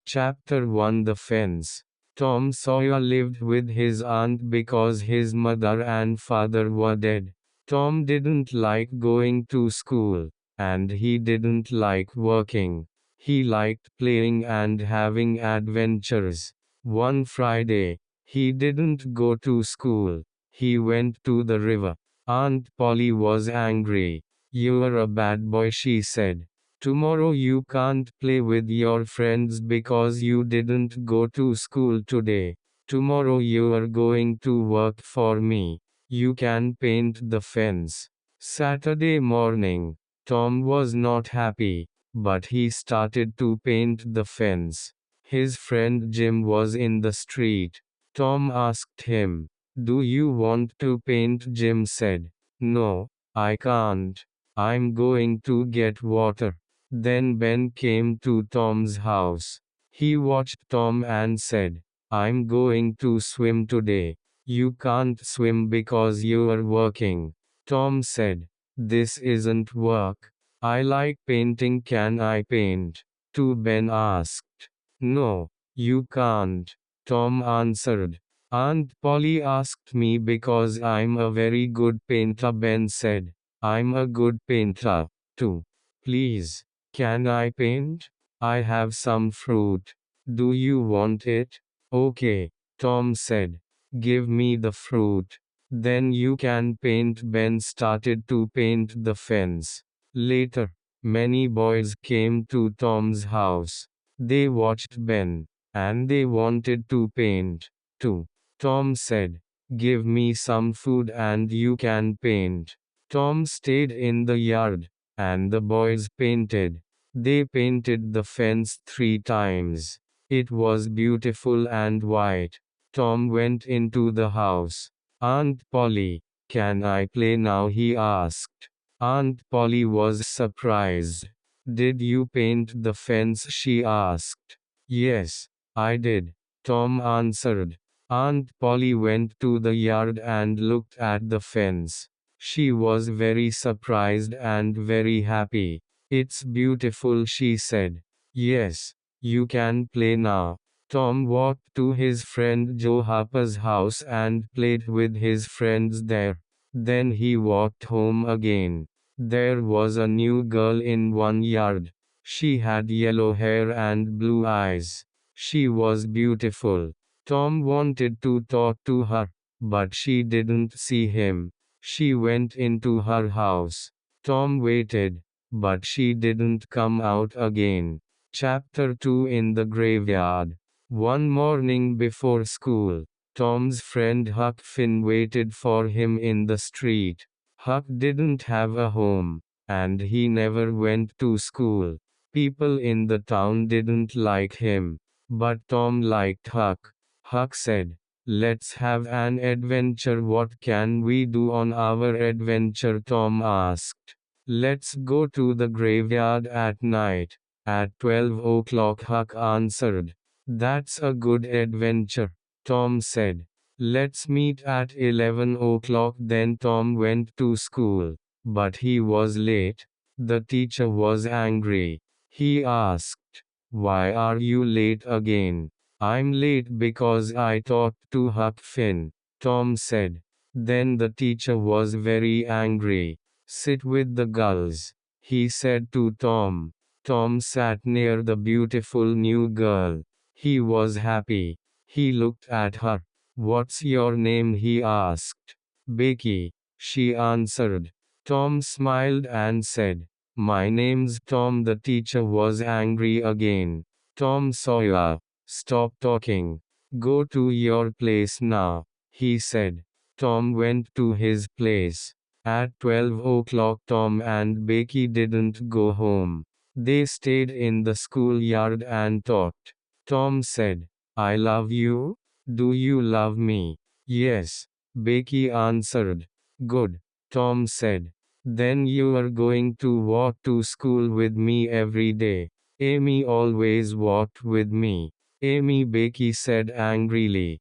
Chapter 1 The Fence. Tom Sawyer lived with his aunt because his mother and father were dead. Tom didn't like going to school, and he didn't like working. He liked playing and having adventures. One Friday, he didn't go to school. He went to the river. Aunt Polly was angry. "You're a bad boy," she said. "Tomorrow you can't play with your friends because you didn't go to school today. Tomorrow you're going to work for me. You can paint the fence." Saturday morning, Tom was not happy, but he started to paint the fence. His friend Jim was in the street. Tom asked him, "Do you want to paint?" Jim said, "No, I can't. I'm going to get water." Then Ben came to Tom's house. He watched Tom and said, "I'm going to swim today." "You can't swim because you're working." Tom said, "This isn't work. I like painting. Can I paint too?" Ben asked. "No, you can't," Tom answered. "Aunt Polly asked me because I'm a very good painter," Ben said. "I'm a good painter, too. Please, can I paint? I have some fruit. Do you want it?" "Okay," Tom said. "Give me the fruit. Then you can paint." Ben started to paint the fence. Later, many boys came to Tom's house. They watched Ben, and they wanted to paint, too. Tom said, "Give me some food and you can paint." Tom stayed in the yard, and the boys painted. They painted the fence 3 times. It was beautiful and white. Tom went into the house. "Aunt Polly, can I play now?" he asked. Aunt Polly was surprised. "Did you paint the fence?" she asked. "Yes, I did," Tom answered. Aunt Polly went to the yard and looked at the fence. She was very surprised and very happy. "It's beautiful," she said. "Yes, you can play now." Tom walked to his friend Joe Harper's house and played with his friends there. Then he walked home again. There was a new girl in one yard. She had yellow hair and blue eyes. She was beautiful. Tom wanted to talk to her, but she didn't see him. She went into her house. Tom waited, but she didn't come out again. Chapter 2 In the Graveyard. One morning before school, Tom's friend Huck Finn waited for him in the street. Huck didn't have a home, and he never went to school. People in the town didn't like him, but Tom liked Huck. Huck said, "Let's have an adventure." "What can we do on our adventure?" Tom asked. "Let's go to the graveyard at night, at 12 o'clock," Huck answered. "That's a good adventure," Tom said. "Let's meet at 11 o'clock then." Tom went to school, but he was late. The teacher was angry. He asked, "Why are you late again?" "I'm late because I talked to Huck Finn," Tom said. Then the teacher was very angry. "Sit with the girls," he said to Tom. Tom sat near the beautiful new girl. He was happy. He looked at her. "What's your name?" he asked. "Becky," she answered. Tom smiled and said, "My name's Tom." The teacher was angry again. "Tom Sawyer, stop talking. Go to your place now," he said. Tom went to his place. At 12 o'clock, Tom and Becky didn't go home. They stayed in the schoolyard and talked. Tom said, "I love you. Do you love me?" "Yes," Becky answered. "Good," Tom said. "Then you are going to walk to school with me every day." "Amy always walked with me." "Amy," Becky said angrily.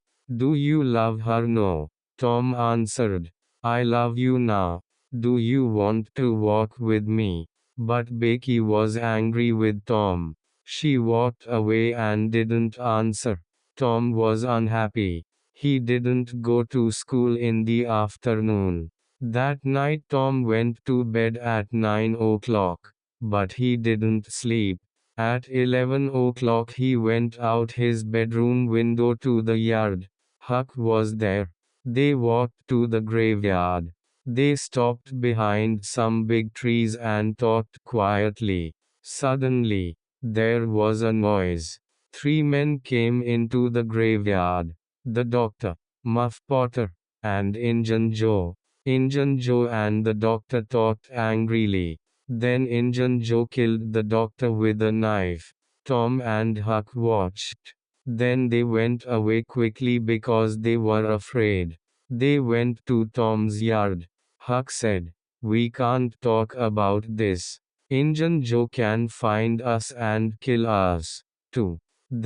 "Do you love her?" "No," Tom answered. "I love you now. Do you want to walk with me?" But Becky was angry with Tom. She walked away and didn't answer. Tom was unhappy. He didn't go to school in the afternoon. That night Tom went to bed at 9 o'clock. But he didn't sleep. At 11 o'clock he went out his bedroom window to the yard. Huck was there. They walked to the graveyard. They stopped behind some big trees and talked quietly. Suddenly, there was a noise. Three men came into the graveyard. The doctor, Muff Potter, and Injun Joe. Injun Joe and the doctor talked angrily. Then Injun Joe killed the doctor with a knife. Tom and Huck watched. Then they went away quickly because they were afraid. They went to Tom's yard. Huck said, "We can't talk about this. Injun Joe can find us and kill us, too."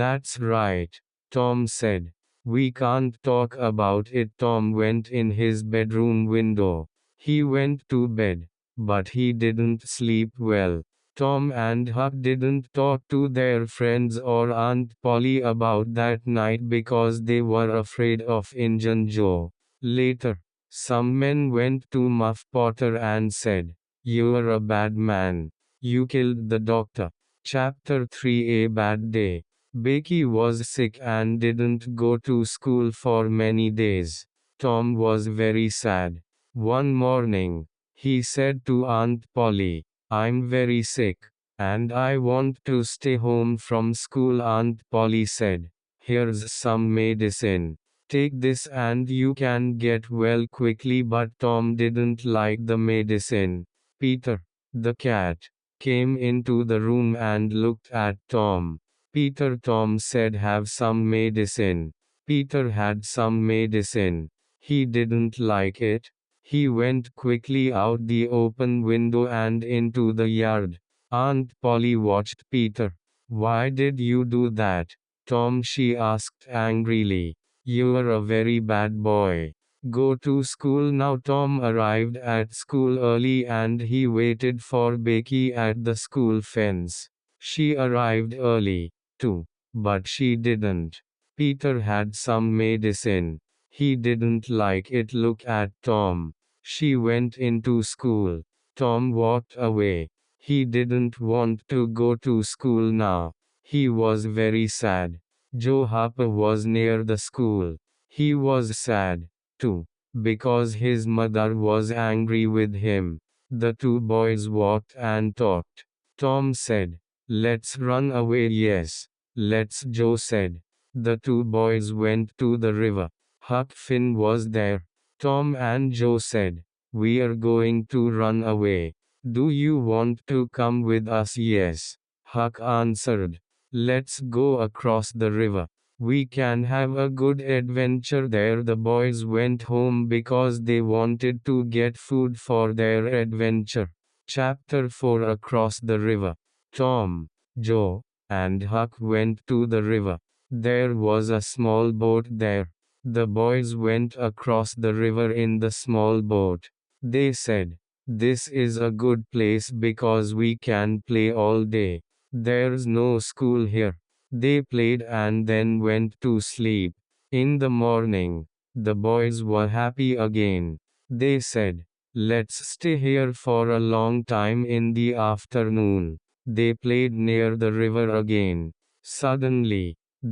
"That's right," Tom said. "We can't talk about it." Tom went in his bedroom window. He went to bed. But he didn't sleep well. Tom and Huck didn't talk to their friends or Aunt Polly about that night because they were afraid of Injun Joe. Later, some men went to Muff Potter and said, "You're a bad man. You killed the doctor." Chapter 3: A Bad Day. Becky was sick and didn't go to school for many days. Tom was very sad. One morning, he said to Aunt Polly, "I'm very sick, and I want to stay home from school." Aunt Polly said, "Here's some medicine. Take this and you can get well quickly." But Tom didn't like the medicine. Peter, the cat, came into the room and looked at Tom. "Peter," Tom said, "have some medicine." Peter had some medicine. He didn't like it. He went quickly out the open window and into the yard. Aunt Polly watched Peter. "Why did you do that, Tom?" she asked angrily. "You're a very bad boy. Go to school now." Tom arrived at school early and he waited for Becky at the school fence. She arrived early, too, but she didn't. Peter had some medicine. He didn't like it. "Look at Tom." She went into school. Tom walked away. He didn't want to go to school now. He was very sad. Joe Harper was near the school. He was sad, too, because his mother was angry with him. The two boys walked and talked. Tom said, "Let's run away." "Yes, let's," Joe said. The two boys went to the river. Huck Finn was there. Tom and Joe said, "We are going to run away. Do you want to come with us?" "Yes," Huck answered. "Let's go across the river. We can have a good adventure there." The boys went home because they wanted to get food for their adventure. Chapter 4: Across the River. Tom, Joe, and Huck went to the river. There was a small boat there. The boys went across the river in the small boat. They said, "This is a good place because we can play all day. There's no school here." They played and then went to sleep. In the morning, the boys were happy again. They said, "Let's stay here for a long time." In the afternoon, they played near the river again. Suddenly,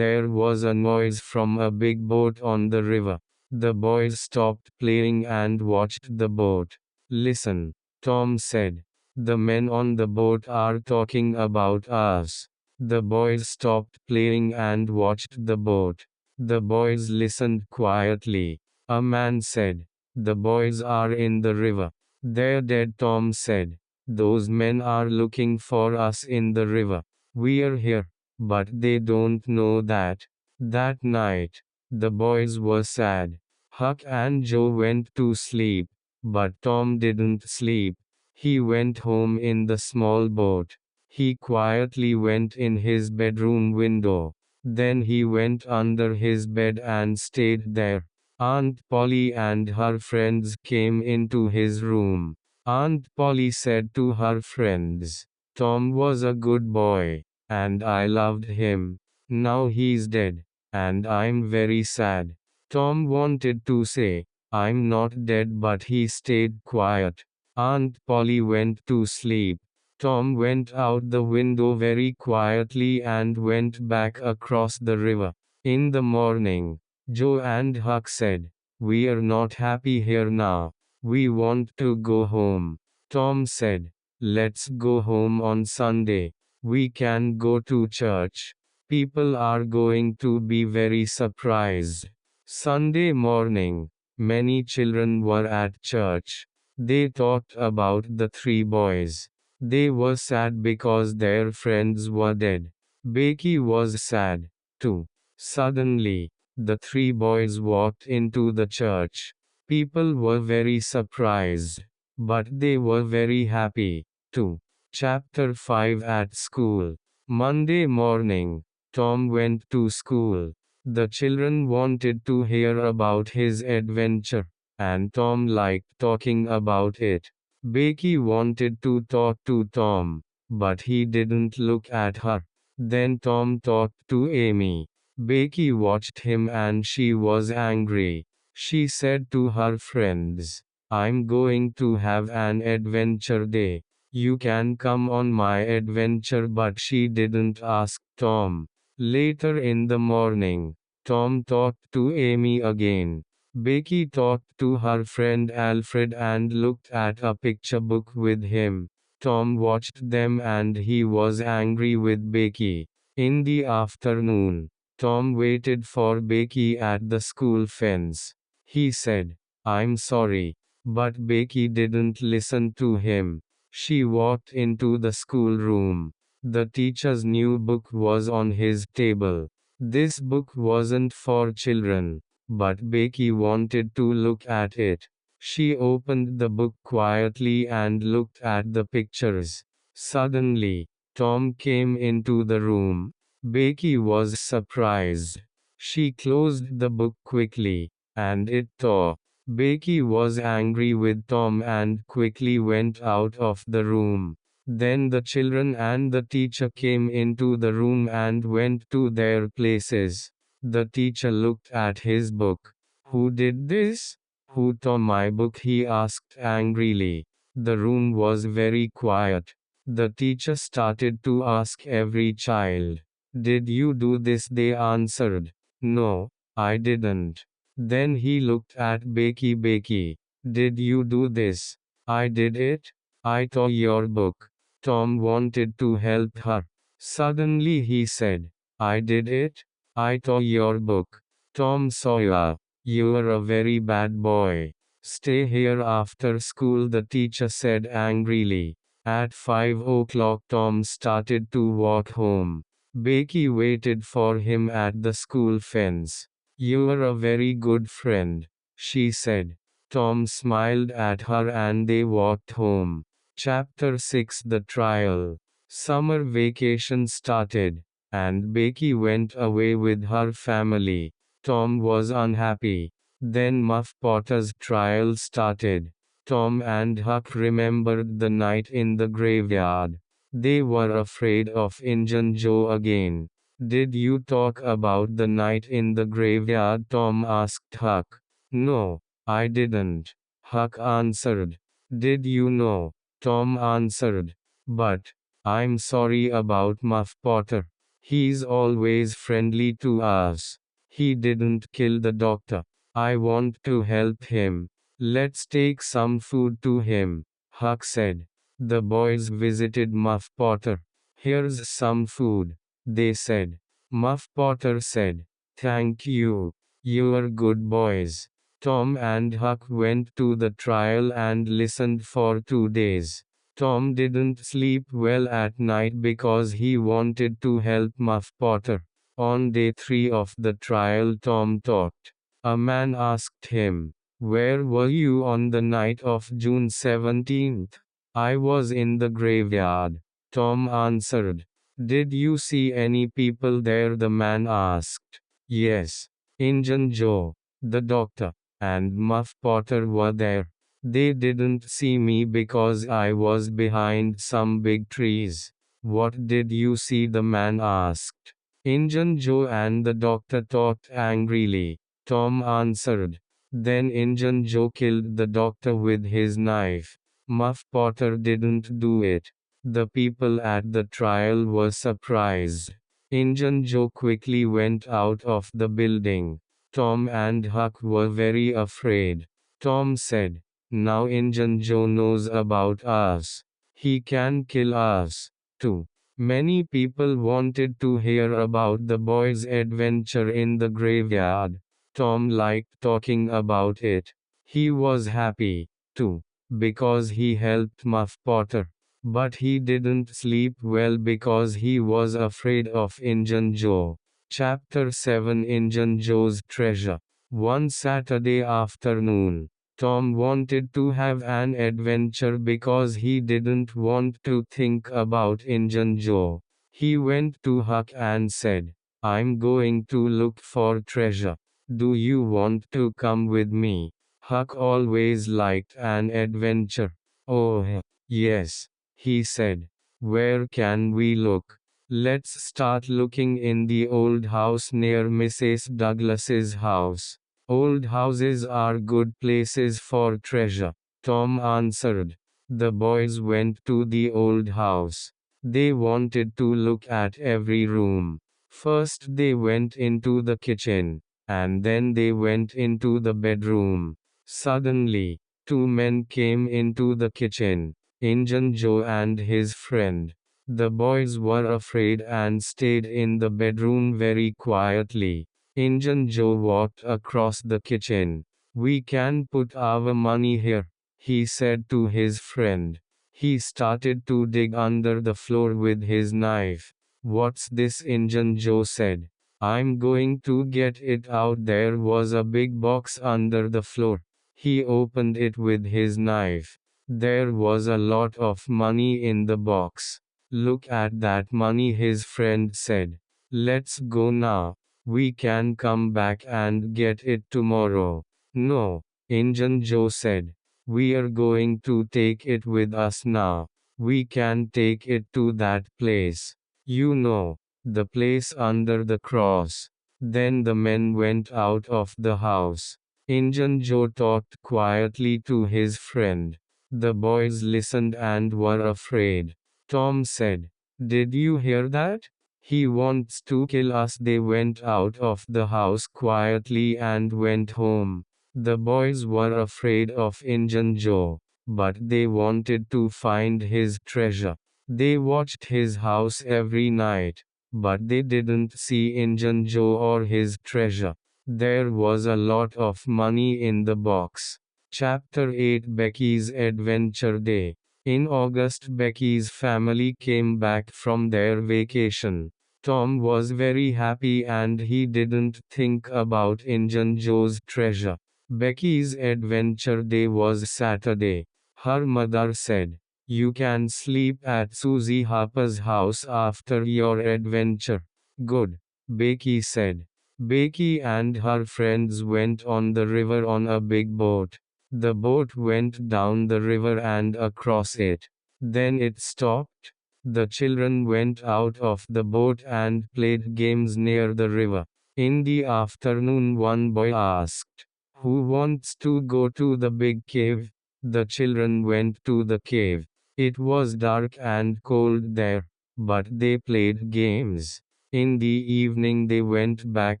there was a noise from a big boat on the river. The boys stopped playing and watched the boat. "Listen," Tom said. "The men on the boat are talking about us." The boys stopped playing and watched the boat. The boys listened quietly. A man said, "The boys are in the river. They're dead." Tom said, "Those men are looking for us in the river. We're here, but they don't know that." That night, the boys were sad. Huck and Joe went to sleep, but Tom didn't sleep. He went home in the small boat. He quietly went in his bedroom window. Then he went under his bed and stayed there. Aunt Polly and her friends came into his room. Aunt Polly said to her friends, "Tom was a good boy. and I loved him. Now he's dead, and I'm very sad. Tom wanted to say, I'm not dead, but he stayed quiet. Aunt Polly went to sleep. Tom went out the window very quietly and went back across the river. In the morning, Joe and Huck said, we're not happy here now. We want to go home. Tom said, let's go home on Sunday. We can go to church. People are going to be very surprised. Sunday morning, many children were at church. They talked about the three boys. They were sad because their friends were dead. Becky was sad, too. Suddenly, the three boys walked into the church. People were very surprised, but they were very happy, too. Chapter 5 At School. Monday morning, Tom went to school. The children wanted to hear about his adventure, and Tom liked talking about it. Becky wanted to talk to Tom, but he didn't look at her. Then Tom talked to Amy. Becky watched him and she was angry. She said to her friends, I'm going to have an adventure day. You can come on my adventure, but she didn't ask Tom. Later in the morning, Tom talked to Amy again. Becky talked to her friend Alfred and looked at a picture book with him. Tom watched them and he was angry with Becky. In the afternoon, Tom waited for Becky at the school fence. He said, I'm sorry, but Becky didn't listen to him. She walked into the schoolroom. The teacher's new book was on his table. This book wasn't for children, but Becky wanted to look at it. She opened the book quietly and looked at the pictures. Suddenly, Tom came into the room. Becky was surprised. She closed the book quickly, and it tore. Becky was angry with Tom and quickly went out of the room. Then the children and the teacher came into the room and went to their places. The teacher looked at his book. Who did this? Who tore my book? He asked angrily. The room was very quiet. The teacher started to ask every child, did you do this? They answered, no, I didn't. Then he looked at Becky. Becky, did you do this? I did it. I tore your book. Tom wanted to help her. Suddenly he said, I did it. I tore your book. Tom Sawyer, you're a very bad boy. Stay here after school, the teacher said angrily. At 5 o'clock, Tom started to walk home. Becky waited for him at the school fence. You're a very good friend, she said. Tom smiled at her and they walked home. Chapter 6 The Trial. Summer vacation started, and Becky went away with her family. Tom was unhappy. Then Muff Potter's trial started. Tom and Huck remembered the night in the graveyard. They were afraid of Injun Joe again. Did you talk about the night in the graveyard? Tom asked Huck. No, I didn't, Huck answered. Did you know? Tom answered. But, I'm sorry about Muff Potter. He's always friendly to us. He didn't kill the doctor. I want to help him. Let's take some food to him, Huck said. The boys visited Muff Potter. Here's some food, they said. Muff Potter said, thank you. You're good boys. Tom and Huck went to the trial and listened for 2 days. Tom didn't sleep well at night because he wanted to help Muff Potter. On day 3 of the trial, Tom talked. A man asked him, where were you on the night of June 17th? I was in the graveyard, Tom answered. Did you see any people there? The man asked. Yes, Injun Joe, the doctor, and Muff Potter were there. They didn't see me because I was behind some big trees. What did you see? The man asked. Injun Joe and the doctor talked angrily, Tom answered. Then Injun Joe killed the doctor with his knife. Muff Potter didn't do it. The people at the trial were surprised. Injun Joe quickly went out of the building. Tom and Huck were very afraid. Tom said, now Injun Joe knows about us. He can kill us, too. Many people wanted to hear about the boys' adventure in the graveyard. Tom liked talking about it. He was happy, too, because he helped Muff Potter. But he didn't sleep well because he was afraid of Injun Joe. Chapter 7 Injun Joe's Treasure. One Saturday afternoon, Tom wanted to have an adventure because he didn't want to think about Injun Joe. He went to Huck and said, I'm going to look for treasure. Do you want to come with me? Huck always liked an adventure. Oh, yes, he said. Where can we look? Let's start looking in the old house near Mrs. Douglas's house. Old houses are good places for treasure, Tom answered. The boys went to the old house. They wanted to look at every room. First they went into the kitchen, and then they went into the bedroom. Suddenly, two men came into the kitchen, Injun Joe and his friend. The boys were afraid and stayed in the bedroom very quietly. Injun Joe walked across the kitchen. We can put our money here, he said to his friend. He started to dig under the floor with his knife. What's this? Injun Joe said. I'm going to get it out. There was a big box under the floor. He opened it with his knife. There was a lot of money in the box. Look at that money, his friend said. Let's go now. We can come back and get it tomorrow. No, Injun Joe said. We are going to take it with us now. We can take it to that place. You know, the place under the cross. Then the men went out of the house. Injun Joe talked quietly to his friend. The boys listened and were afraid. Tom said, did you hear that? He wants to kill us. They went out of the house quietly and went home. The boys were afraid of Injun Joe, but they wanted to find his treasure. They watched his house every night, but they didn't see Injun Joe or his treasure. There was a lot of money in the box. Chapter 8 Becky's Adventure Day. In August, Becky's family came back from their vacation. Tom was very happy and he didn't think about Injun Joe's treasure. Becky's adventure day was Saturday. Her mother said, you can sleep at Susie Harper's house after your adventure. Good, Becky said. Becky and her friends went on the river on a big boat. The boat went down the river and across it. Then it stopped. The children went out of the boat and played games near the river. In the afternoon, one boy asked, who wants to go to the big cave? The children went to the cave. It was dark and cold there, but they played games. In the evening, they went back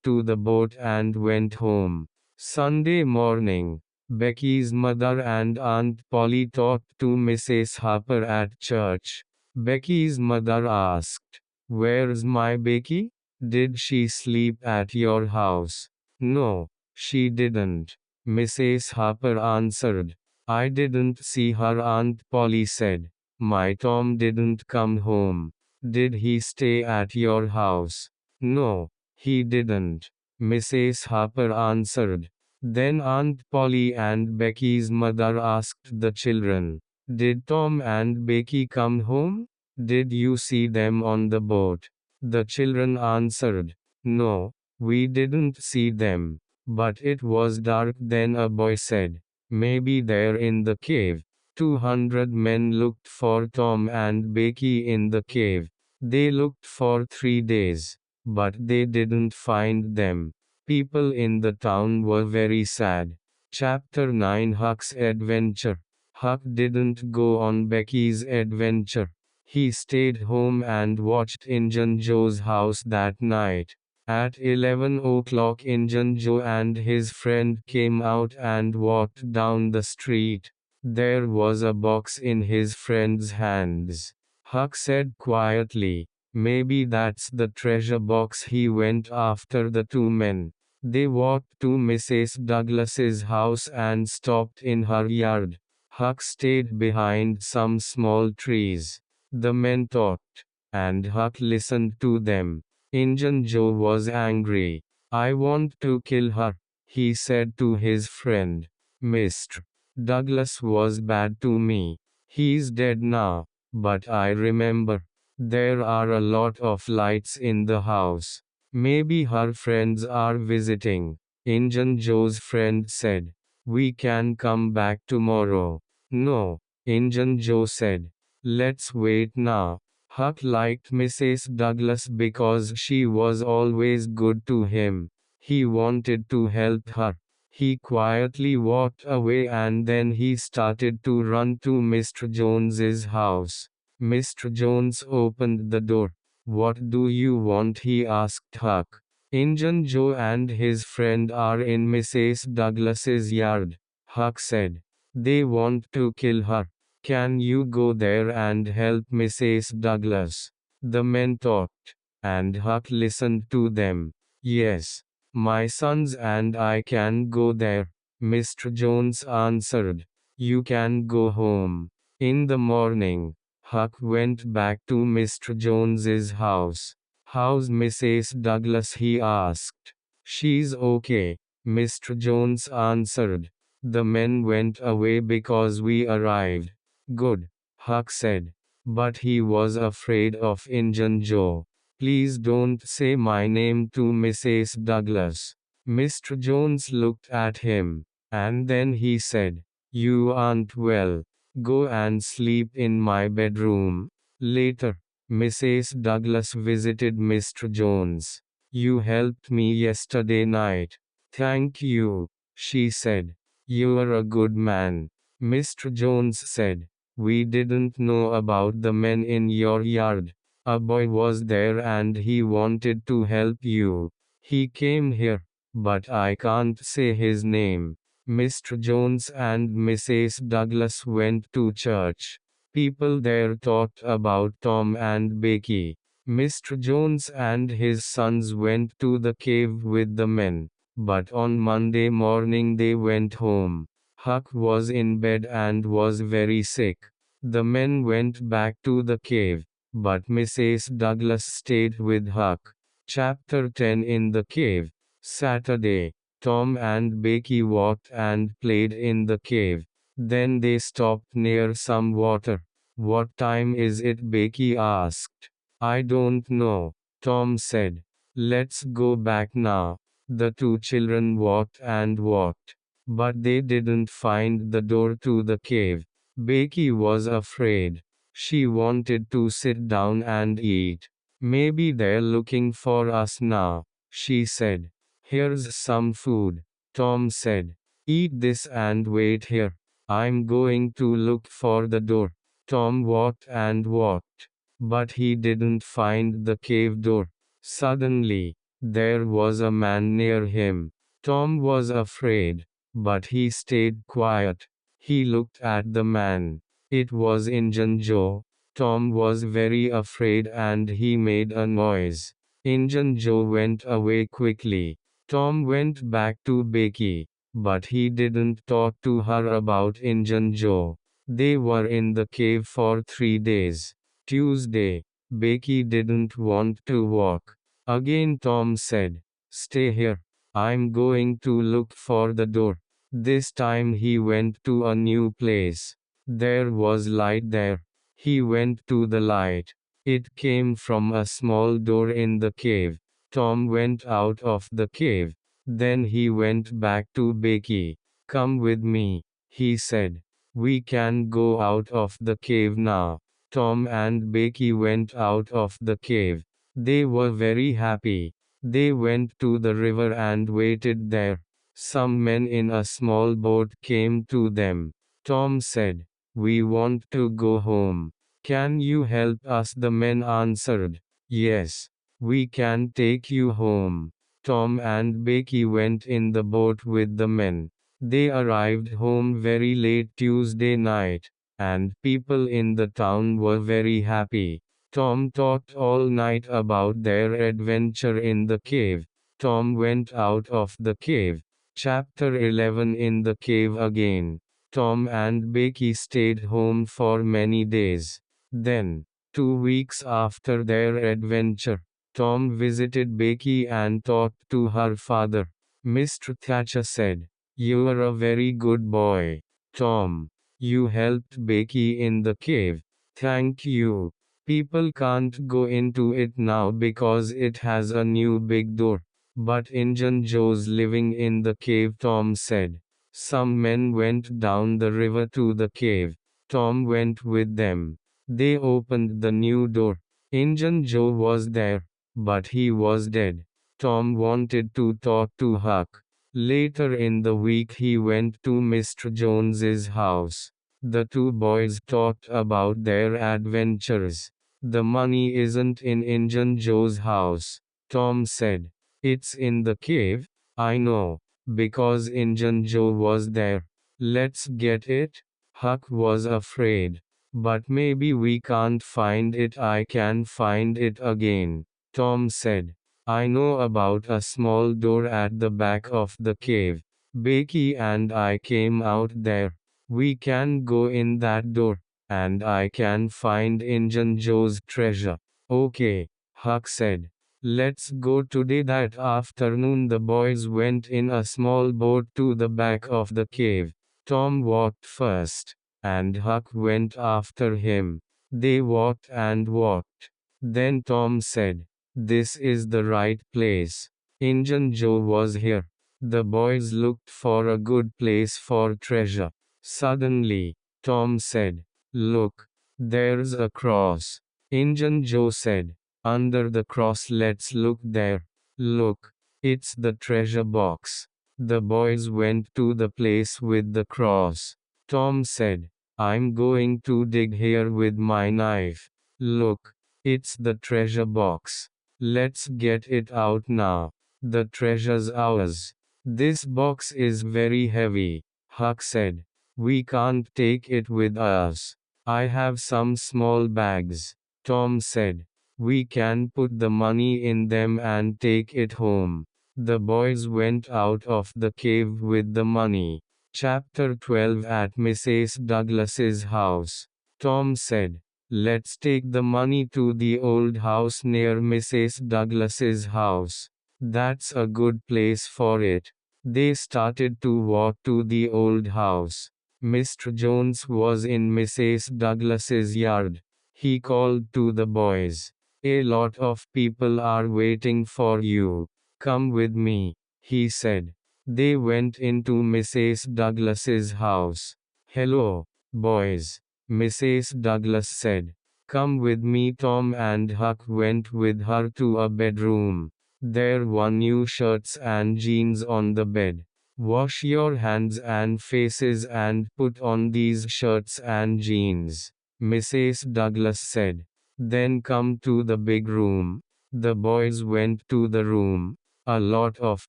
to the boat and went home. Sunday morning, Becky's mother and Aunt Polly talked to Mrs. Harper at church. Becky's mother asked, where's my Becky? Did she sleep at your house? No, she didn't, Mrs. Harper answered. I didn't see her. Aunt Polly said. My Tom didn't come home. Did he stay at your house? No, he didn't, Mrs. Harper answered. Then Aunt Polly and Becky's mother asked the children, did Tom and Becky come home? Did you see them on the boat? The children answered, no, we didn't see them. But it was dark. Then a boy said, maybe they're in the cave. 200 men looked for Tom and Becky in the cave. They looked for 3 days, but they didn't find them. People in the town were very sad. Chapter 9 Huck's Adventure. Huck didn't go on Becky's adventure. He stayed home and watched Injun Joe's house that night. At 11 o'clock, Injun Joe and his friend came out and walked down the street. There was a box in his friend's hands. Huck said quietly, "Maybe that's the treasure box." He went after the two men. They walked to Mrs. Douglas's house and stopped in her yard. Huck stayed behind some small trees. The men talked, and Huck listened to them. Injun Joe was angry. "I want to kill her," he said to his friend. "Mr. Douglas was bad to me. He's dead now, but I remember. There are a lot of lights in the house. Maybe her friends are visiting." Injun Joe's friend said, "We can come back tomorrow." "No," Injun Joe said. "Let's wait now." Huck liked Mrs. Douglas because she was always good to him. He wanted to help her. He quietly walked away and then he started to run to Mr. Jones's house. Mr. Jones opened the door. "What do you want?" he asked Huck. "Injun Joe and his friend are in Mrs. Douglas's yard," Huck said. "They want to kill her. Can you go there and help Mrs. Douglas?" The men talked, and Huck listened to them. "Yes, my sons and I can go there," Mr. Jones answered. "You can go home." In the morning, Huck went back to Mr. Jones's house. "How's Mrs. Douglas?" he asked. "She's okay," Mr. Jones answered. "The men went away because we arrived." "Good," Huck said. But he was afraid of Injun Joe. "Please don't say my name to Mrs. Douglas." Mr. Jones looked at him, and then he said, "You aren't well. Go and sleep in my bedroom." Later, Mrs. Douglas visited Mr. Jones. "You helped me yesterday night." "Thank you," she said. "You're a good man." Mr. Jones said, "We didn't know about the men in your yard. A boy was there and he wanted to help you. He came here, but I can't say his name." Mr. Jones and Mrs. Douglas went to church. People there talked about Tom and Becky. Mr. Jones and his sons went to the cave with the men, but on Monday morning they went home. Huck was in bed and was very sick. The men went back to the cave, but Mrs. Douglas stayed with Huck. Chapter 10 In the Cave. Saturday, Tom and Becky walked and played in the cave. Then they stopped near some water. "What time is it?" Becky asked. "I don't know," Tom said. "Let's go back now." The two children walked and walked, but they didn't find the door to the cave. Becky was afraid. She wanted to sit down and eat. "Maybe they're looking for us now," she said. "Here's some food," Tom said. "Eat this and wait here. I'm going to look for the door." Tom walked and walked, but he didn't find the cave door. Suddenly, there was a man near him. Tom was afraid, but he stayed quiet. He looked at the man. It was Injun Joe. Tom was very afraid and he made a noise. Injun Joe went away quickly. Tom went back to Becky, but he didn't talk to her about Injun Joe. They were in the cave for 3 days. Tuesday, Becky didn't want to walk. Again Tom said, "Stay here. I'm going to look for the door." This time he went to a new place. There was light there. He went to the light. It came from a small door in the cave. Tom went out of the cave. Then he went back to Becky. "Come with me," he said. "We can go out of the cave now." Tom and Becky went out of the cave. They were very happy. They went to the river and waited there. Some men in a small boat came to them. Tom said, "We want to go home. Can you help us?" The men answered, "Yes, we can take you home." Tom and Becky went in the boat with the men. They arrived home very late Tuesday night, and people in the town were very happy. Tom talked all night about their adventure in the cave. Tom went out of the cave. Chapter 11. In the cave again. Tom and Becky stayed home for many days. Then, 2 weeks after their adventure, Tom visited Becky and talked to her father. Mr. Thatcher said, "You are a very good boy, Tom. You helped Becky in the cave. Thank you. People can't go into it now because it has a new big door. But Injun Joe's living in the cave," Tom said. Some men went down the river to the cave. Tom went with them. They opened the new door. Injun Joe was there, but he was dead. Tom wanted to talk to Huck. Later in the week he went to Mr. Jones's house. The two boys talked about their adventures. "The money isn't in Injun Joe's house," Tom said. "It's in the cave." "I know, because Injun Joe was there." "Let's get it." Huck was afraid. "But maybe we can't find it." "I can find it again," Tom said. "I know about a small door at the back of the cave. Becky and I came out there. We can go in that door, and I can find Injun Joe's treasure." "Okay," Huck said. "Let's go today." That afternoon the boys went in a small boat to the back of the cave. Tom walked first, and Huck went after him. They walked and walked. Then Tom said, "This is the right place. Injun Joe was here." The boys looked for a good place for treasure. Suddenly, Tom said, "Look, there's a cross." Injun Joe said, "Under the cross." "Let's look there." "Look, it's the treasure box." The boys went to the place with the cross. Tom said, "I'm going to dig here with my knife." "Look, it's the treasure box. Let's get it out now. The treasure's ours." "This box is very heavy," Huck said. "We can't take it with us." "I have some small bags," Tom said. "We can put the money in them and take it home." The boys went out of the cave with the money. Chapter 12. At Mrs. Douglas's house. Tom said, "Let's take the money to the old house near Mrs. Douglas's house. That's a good place for it." They started to walk to the old house. Mr. Jones was in Mrs. Douglas's yard. He called to the boys, "A lot of people are waiting for you. Come with me," he said. They went into Mrs. Douglas's house. "Hello, boys," Mrs. Douglas said. "Come with me." Tom and Huck went with her to a bedroom. There were new shirts and jeans on the bed. "Wash your hands and faces and put on these shirts and jeans," Mrs. Douglas said. "Then come to the big room." The boys went to the room. A lot of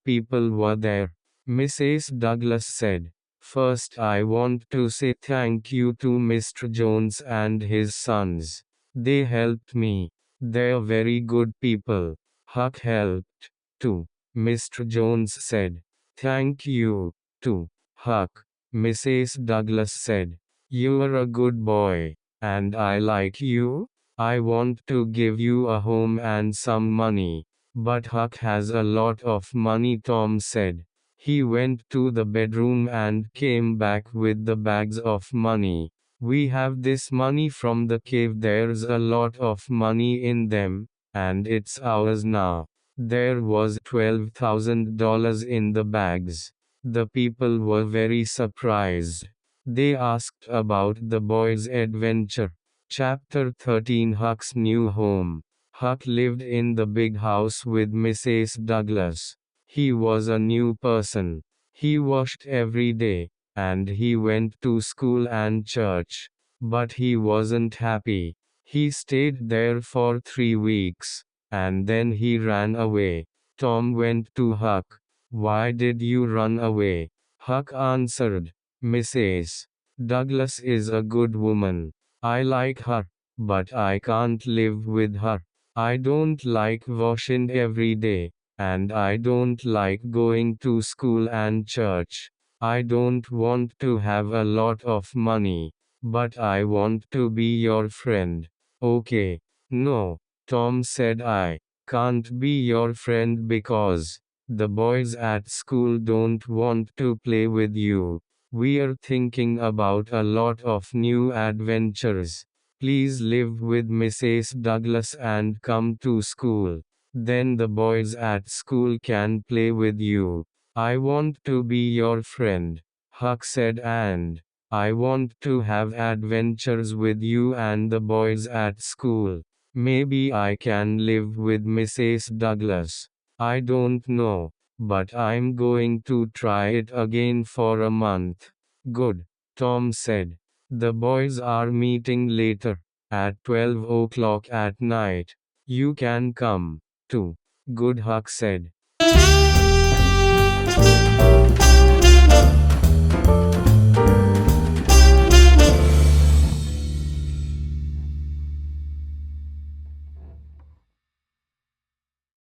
people were there. Mrs. Douglas said, "First, I want to say thank you to Mr. Jones and his sons. They helped me. They're very good people." Huck helped, too, Mr. Jones said. "Thank you, too, Huck," Mrs. Douglas said. "You're a good boy, and I like you. I want to give you a home and some money." "But Huck has a lot of money," Tom said. He went to the bedroom and came back with the bags of money. "We have this money from the cave. There's a lot of money in them, and it's ours now." There was $12,000 in the bags. The people were very surprised. They asked about the boys' adventure. Chapter 13 Huck's New Home. Huck lived in the big house with Mrs. Douglas. He was a new person. He washed every day, and he went to school and church. But he wasn't happy. He stayed there for 3 weeks, and then he ran away. Tom went to Huck. Why did you run away? Huck answered, Mrs. Douglas is a good woman. I like her, but I can't live with her. I don't like washing every day, and I don't like going to school and church. I don't want to have a lot of money, but I want to be your friend. Okay. No, Tom said, I can't be your friend because the boys at school don't want to play with you. We're thinking about a lot of new adventures. Please live with Mrs. Douglas and come to school. Then the boys at school can play with you. I want to be your friend, Huck said, and I want to have adventures with you and the boys at school. Maybe I can live with Mrs. Douglas. I don't know, but I'm going to try it again for a month. Good, Tom said. The boys are meeting later, at 12 o'clock at night. You can come, too. Good, Huck said.